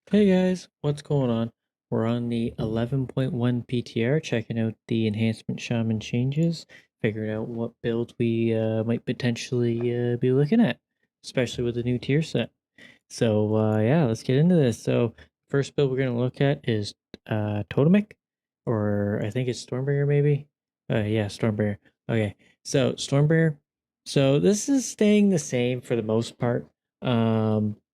Hey guys, what's going on? We're on the 11.1 PTR, checking out the Enhancement Shaman changes, figuring out what builds we might potentially be looking at, especially with the new tier set. So yeah, let's get into this. So first build we're going to look at is Totemic, or I think it's Stormbringer maybe? Yeah, Stormbringer. Okay, so Stormbringer. So this is staying the same for the most part.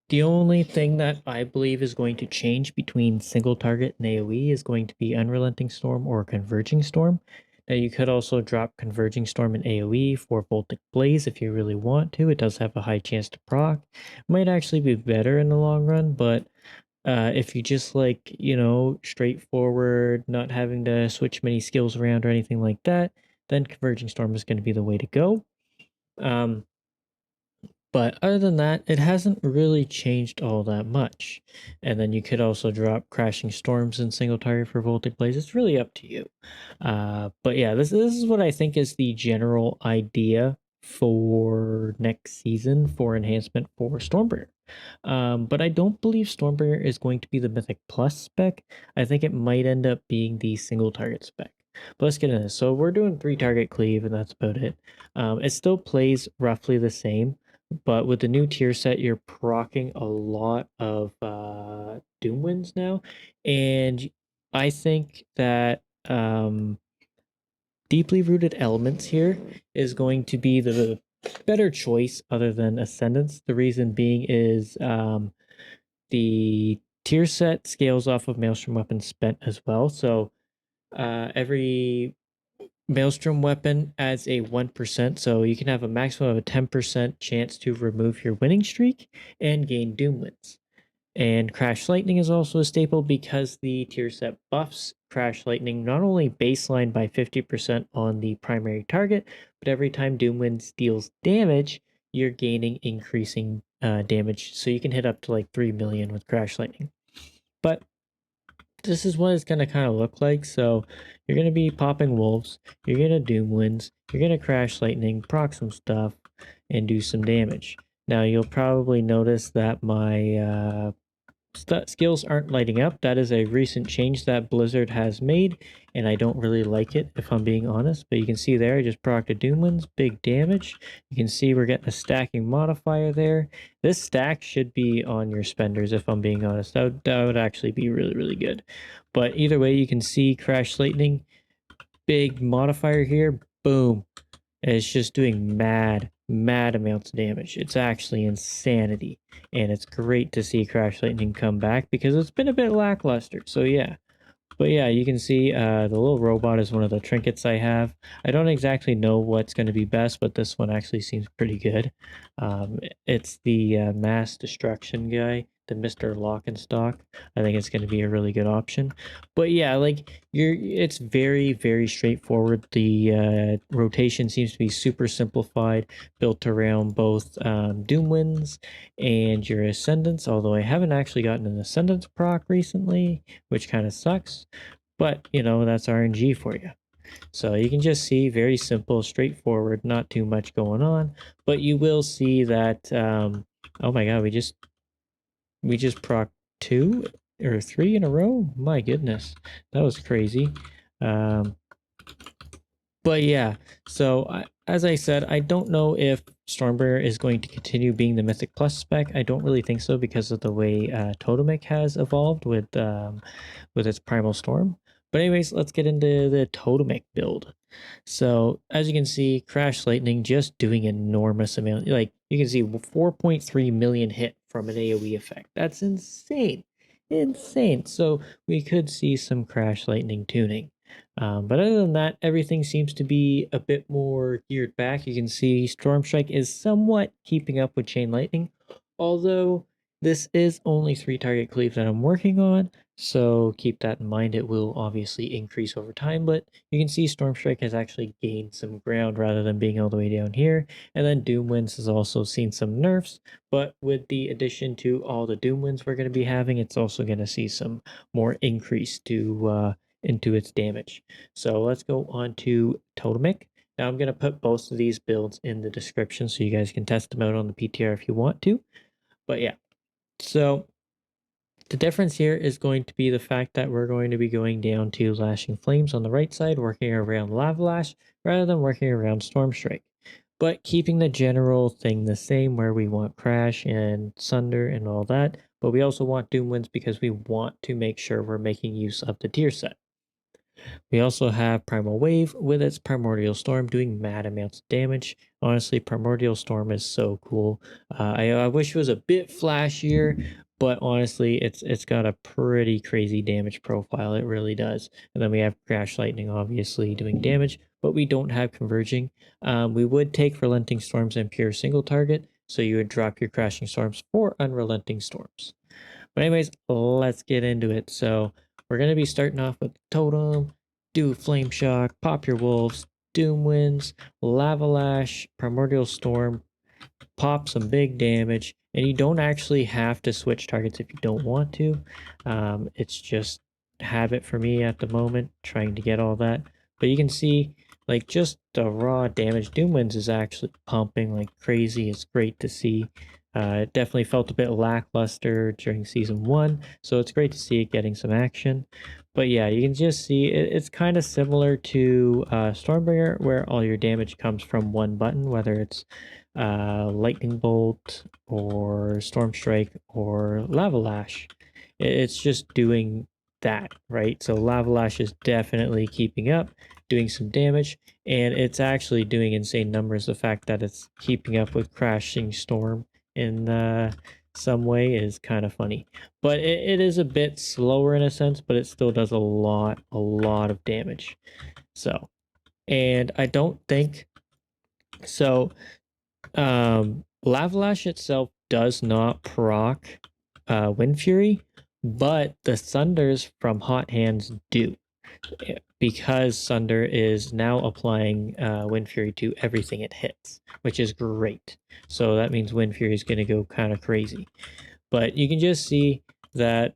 The only thing that I believe is going to change between single target and AoE is going to be Unrelenting Storm or Converging Storm. Now you could also drop Converging Storm in AoE for Voltic Blaze if you really want to. It does have a high chance to proc. Might actually be better in the long run, but if you just like, straightforward, not having to switch many skills around or anything like that, then Converging Storm is going to be the way to go. Um, but other than that, it hasn't really changed all that much. And then you could also drop Crashing Storms in single target for Voltic Blaze. It's really up to you. But yeah, this is what I think is the general idea for next season for enhancement for Stormbringer. But I don't believe Stormbringer is going to be the Mythic Plus spec. I think it might end up being the single target spec. But let's get into this. So we're doing 3 target cleave, and that's about it. It still plays roughly the same, but with the new tier set, you're procking a lot of Doom wins now, and I think that deeply rooted elements here is going to be the better choice other than Ascendance. The reason being is the tier set scales off of Maelstrom weapons spent as well. So every Maelstrom weapon adds a 1%, so you can have a maximum of a 10% chance to remove your winning streak and gain Doom wins. And Crash Lightning is also a staple because the tier set buffs Crash Lightning not only baseline by 50% on the primary target, but every time Doom Winds deals damage, you're gaining increasing damage. So you can hit up to like 3 million with Crash Lightning. But this is what it's going to kind of look like. So you're going to be popping wolves, you're going to Doom Winds, you're going to Crash Lightning, proc some stuff, and do some damage. Now you'll probably notice that my skills aren't lighting up. That is a recent change that Blizzard has made, and I don't really like it, if I'm being honest. But you can see there, I just procced a Doom Winds, big damage. You can see we're getting a stacking modifier there. This stack should be on your spenders, if I'm being honest. That would actually be really, really good. But either way, you can see Crash Lightning, big modifier here, boom. It's just doing mad amounts of damage. It's actually insanity. And it's great to see Crash Lightning come back because it's been a bit lackluster. So yeah. But yeah, you can see the little robot is one of the trinkets I have. I don't exactly know what's going to be best, but this one actually seems pretty good. It's the mass destruction guy, the Mr. Lock and Stock. I think it's going to be a really good option. But yeah, like it's very, very straightforward. The rotation seems to be super simplified, built around both Doom Winds and your Ascendants, although I haven't actually gotten an Ascendance proc recently, which kind of sucks. But, that's RNG for you. So you can just see very simple, straightforward, not too much going on. But you will see that, oh my god, we just proc 2 or 3 in a row? My goodness, that was crazy. Um, but yeah, so as I said, I don't know if Stormbringer is going to continue being the Mythic Plus spec. I don't really think so because of the way Totemic has evolved with its Primal Storm. But anyways, let's get into the Totemic build. So as you can see, Crash Lightning just doing enormous amount. Like you can see 4.3 million hit from an AoE effect. That's insane. Insane. So we could see some Crash Lightning tuning. But other than that, everything seems to be a bit more geared back. You can see Storm Strike is somewhat keeping up with Chain Lightning, although this is only 3 target cleave that I'm working on, so keep that in mind. It will obviously increase over time, but you can see Storm Strike has actually gained some ground rather than being all the way down here. And then Doom Winds has also seen some nerfs, but with the addition to all the Doom Winds we're going to be having, it's also going to see some more increase to into its damage. So let's go on to Totemic. Now I'm going to put both of these builds in the description so you guys can test them out on the PTR if you want to. But yeah, so The difference here is going to be the fact that we're going to be going down to Lashing Flames on the right side, working around Lava Lash, rather than working around Storm Strike. But keeping the general thing the same, where we want Crash and Sunder and all that, but we also want Doom Winds because we want to make sure we're making use of the tier set. We also have Primal Wave with its Primordial Storm doing mad amounts of damage. Honestly, Primordial Storm is so cool. I wish it was a bit flashier, but honestly, it's got a pretty crazy damage profile. It really does. And then we have Crash Lightning, obviously doing damage, but we don't have Converging. We would take Relenting Storms and pure single target, so you would drop your Crashing Storms for Unrelenting Storms. But anyways, let's get into it. So we're going to be starting off with Totem, do Flame Shock, pop your wolves, Doom Winds, Lava Lash, Primordial Storm, pop some big damage, and you don't actually have to switch targets if you don't want to. It's just habit for me at the moment, trying to get all that. But you can see, like, just the raw damage. Doom Winds is actually pumping like crazy. It's great to see. It definitely felt a bit lackluster during season 1, so it's great to see it getting some action. But yeah, you can just see it's kind of similar to Stormbringer, where all your damage comes from one button, whether it's Lightning Bolt or Storm Strike or Lava Lash. It's just doing that, right? So Lava Lash is definitely keeping up, doing some damage, and it's actually doing insane numbers. The fact that it's keeping up with Crashing Storm in some way is kind of funny. But it is a bit slower in a sense, but it still does a lot of damage. So, and I don't think so. Lava Lash itself does not proc Wind Fury, but the Sunders from Hot Hands do, because Sunder is now applying Wind Fury to everything it hits, which is great. So that means Wind Fury is going to go kind of crazy. But you can just see that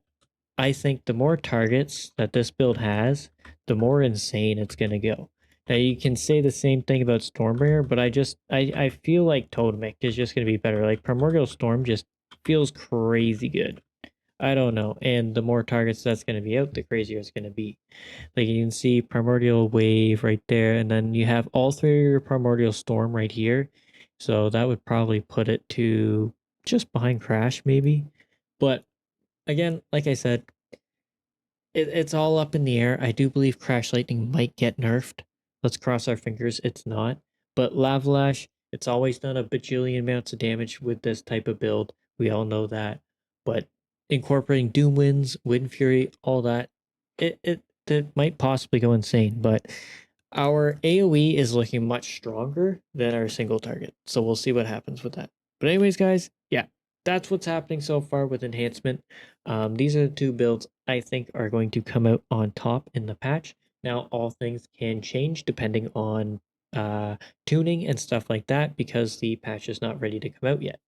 I think the more targets that this build has, the more insane it's going to go. Now you can say the same thing about Stormbringer, but I feel like Totemic is just going to be better. Like Primordial Storm just feels crazy good. I don't know. And the more targets that's going to be out, the crazier it's going to be. Like you can see Primordial Wave right there, and then you have all 3 of your Primordial Storm right here. So that would probably put it to just behind Crash maybe. But again, like I said, it's all up in the air. I do believe Crash Lightning might get nerfed. Let's cross our fingers it's not. But Lava Lash, it's always done a bajillion amounts of damage with this type of build. We all know that. But incorporating Doom Winds, Wind Fury, all that, it might possibly go insane. But our AoE is looking much stronger than our single target. So we'll see what happens with that. But anyways, guys, yeah, that's what's happening so far with Enhancement. These are the 2 builds I think are going to come out on top in the patch. Now, all things can change depending on tuning and stuff like that, because the patch is not ready to come out yet.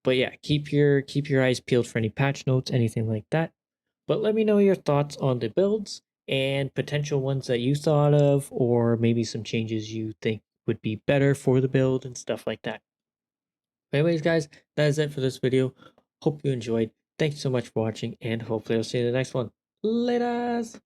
But yeah, keep your eyes peeled for any patch notes, anything like that. But let me know your thoughts on the builds and potential ones that you thought of, or maybe some changes you think would be better for the build and stuff like that. Anyways, guys, that is it for this video. Hope you enjoyed. Thanks so much for watching, and hopefully I'll see you in the next one. Laters!